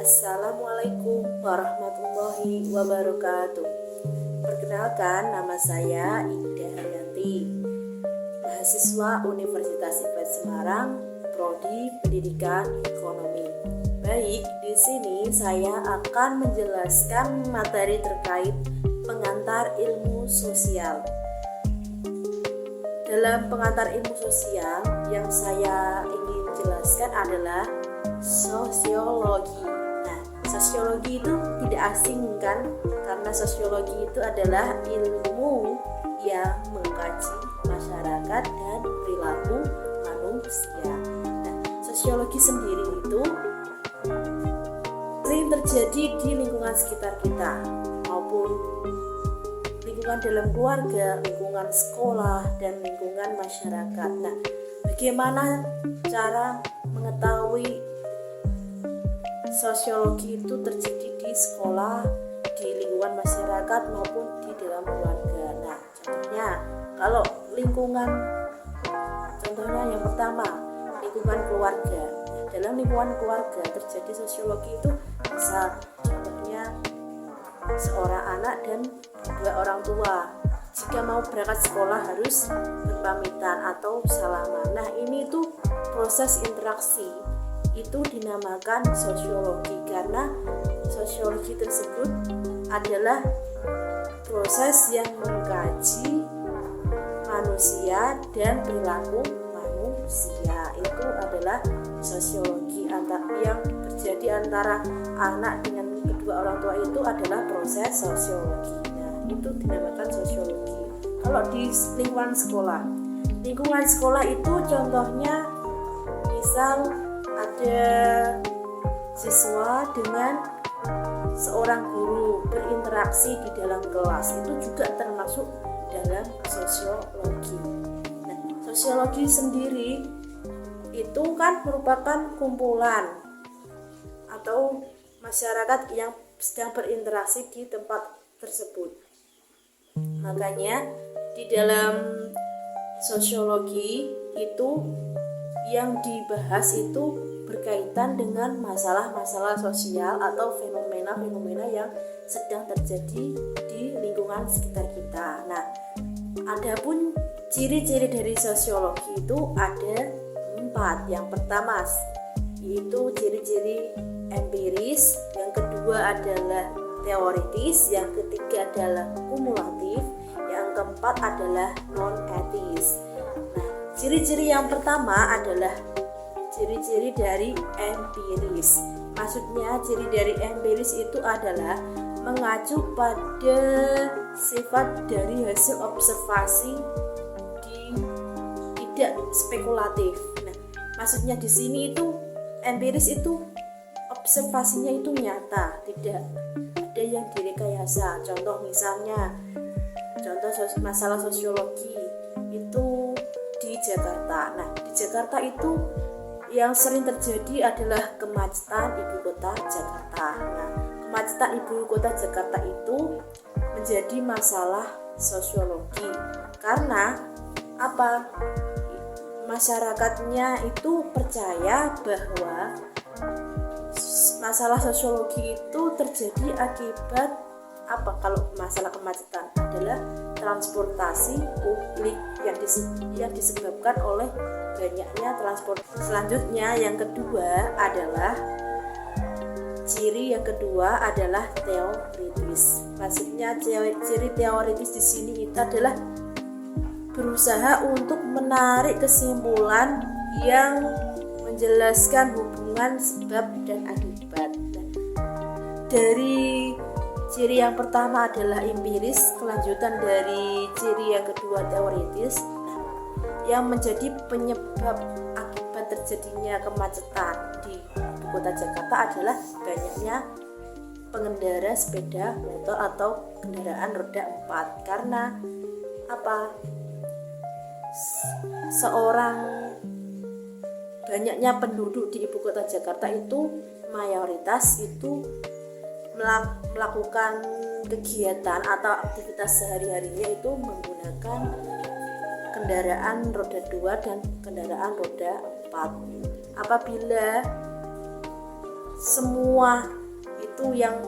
Assalamualaikum warahmatullahi wabarakatuh. Perkenalkan, nama saya Ida Haryanti, mahasiswa Universitas IPB Semarang, Prodi Pendidikan Ekonomi. Baik, di sini saya akan menjelaskan materi terkait pengantar ilmu sosial. Dalam pengantar ilmu sosial yang saya ingin jelaskan adalah sosiologi. Sosiologi itu tidak asing kan, karena sosiologi itu adalah ilmu yang mengkaji masyarakat dan perilaku manusia. Sosiologi sendiri itu sering terjadi di lingkungan sekitar kita, maupun lingkungan dalam keluarga, lingkungan sekolah, dan lingkungan masyarakat. Bagaimana cara mengetahui sosiologi itu terjadi di sekolah, di lingkungan masyarakat maupun di dalam keluarga? Contohnya kalau lingkungan, contohnya yang pertama lingkungan keluarga. Dalam lingkungan keluarga terjadi sosiologi itu bisa contohnya seorang anak dan dua orang tua jika mau berangkat sekolah harus berpamitan atau salaman. Ini tuh proses interaksi itu dinamakan sosiologi, karena sosiologi tersebut adalah proses yang mengkaji manusia dan perilaku manusia. Itu adalah sosiologi yang terjadi antara anak dengan kedua orang tua, itu adalah proses sosiologi. Itu dinamakan sosiologi. Kalau di lingkungan sekolah itu contohnya misal ada siswa dengan seorang guru berinteraksi di dalam kelas, itu juga termasuk dalam sosiologi. Sosiologi sendiri itu kan merupakan kumpulan atau masyarakat yang sedang berinteraksi di tempat tersebut. Makanya di dalam sosiologi itu yang dibahas itu berkaitan dengan masalah-masalah sosial atau fenomena-fenomena yang sedang terjadi di lingkungan sekitar kita. Adapun ciri-ciri dari sosiologi itu ada 4. Yang pertama yaitu ciri-ciri empiris, yang kedua adalah teoritis, yang ketiga adalah kumulatif, yang keempat adalah non-etis. Ciri-ciri yang pertama adalah ciri-ciri dari empiris. Maksudnya ciri dari empiris itu adalah mengacu pada sifat dari hasil observasi tidak spekulatif. Maksudnya di sini itu empiris itu observasinya itu nyata, tidak ada yang direkayasa. Contoh masalah sosiologi itu di Jakarta. Di Jakarta itu yang sering terjadi adalah kemacetan ibu kota Jakarta. Kemacetan ibu kota Jakarta itu menjadi masalah sosiologi karena apa? Masyarakatnya itu percaya bahwa masalah sosiologi itu terjadi akibat apa? Kalau masalah kemacetan adalah transportasi publik yang disebabkan oleh banyaknya transport. Selanjutnya ciri yang kedua adalah teoritis. Maksudnya ciri teoritis di sini itu adalah berusaha untuk menarik kesimpulan yang menjelaskan hubungan sebab dan akibat. Dari ciri yang pertama adalah empiris, kelanjutan dari ciri yang kedua teoritis. Yang menjadi penyebab akibat terjadinya kemacetan di ibu kota Jakarta adalah banyaknya pengendara sepeda motor atau kendaraan roda 4. Karena apa? Banyaknya penduduk di ibu kota Jakarta itu mayoritas itu melakukan kegiatan atau aktivitas sehari-harinya itu menggunakan kendaraan roda 2 dan kendaraan roda 4. Apabila semua itu yang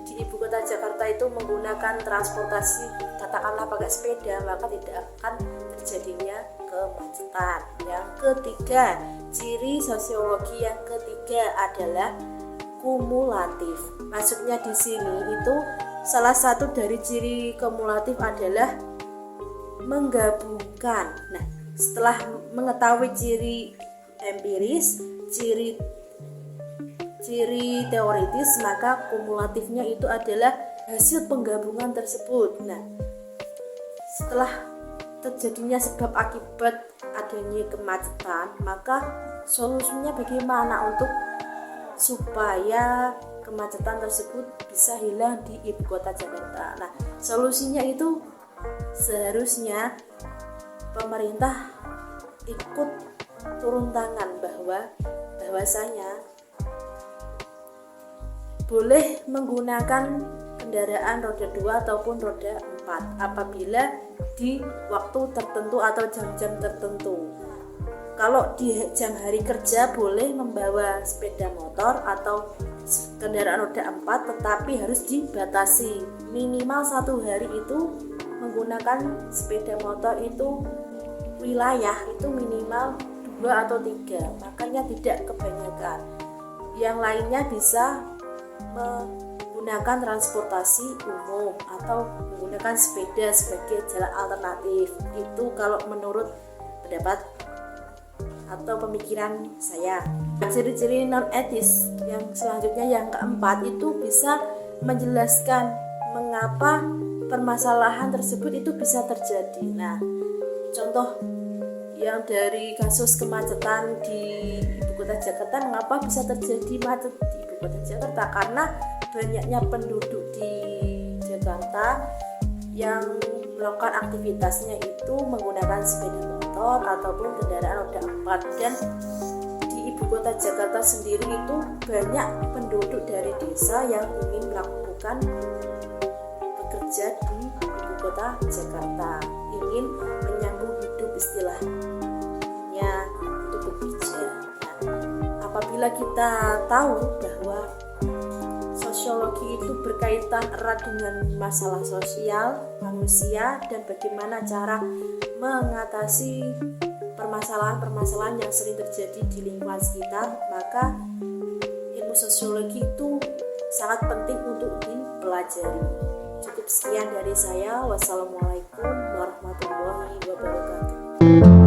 di ibu kota Jakarta itu menggunakan transportasi katakanlah pakai sepeda, maka tidak akan terjadinya kemacetan. Yang ketiga, ciri sosiologi yang ketiga adalah kumulatif. Maksudnya di sini itu salah satu dari ciri kumulatif adalah menggabungkan. Nah, setelah mengetahui ciri empiris, ciri teoritis, maka kumulatifnya itu adalah hasil penggabungan tersebut. Nah, setelah terjadinya sebab akibat adanya kemacetan, maka solusinya bagaimana untuk supaya kemacetan tersebut bisa hilang di ibu kota Jakarta. Nah, solusinya itu seharusnya pemerintah ikut turun tangan bahwasanya boleh menggunakan kendaraan roda 2 ataupun roda 4 apabila di waktu tertentu atau jam-jam tertentu. Kalau di jam hari kerja boleh membawa sepeda motor atau kendaraan roda 4, tetapi harus dibatasi. Minimal 1 hari itu menggunakan sepeda motor itu wilayah itu minimal 2 atau 3, makanya tidak kebanyakan. Yang lainnya bisa menggunakan transportasi umum atau menggunakan sepeda sebagai jalan alternatif. Itu kalau menurut pendapat atau pemikiran saya. Ciri-ciri non etis yang selanjutnya yang keempat itu bisa menjelaskan mengapa permasalahan tersebut itu bisa terjadi. Nah, contoh yang dari kasus kemacetan di ibu kota Jakarta, mengapa bisa terjadi macet di ibu kota Jakarta? Karena banyaknya penduduk di Jakarta yang melakukan aktivitasnya itu menggunakan sepeda motor ataupun kendaraan roda 4, dan di ibu kota Jakarta sendiri itu banyak penduduk dari desa yang ingin melakukan bekerja di ibu kota Jakarta, ingin menyambung hidup istilahnya untuk bekerja. Nah, apabila kita tahu bahwa sosiologi itu berkaitan erat dengan masalah sosial manusia dan bagaimana cara mengatasi permasalahan-permasalahan yang sering terjadi di lingkungan sekitar, maka ilmu sosiologi itu sangat penting untuk dipelajari. Cukup sekian dari saya. Wassalamualaikum warahmatullahi wabarakatuh.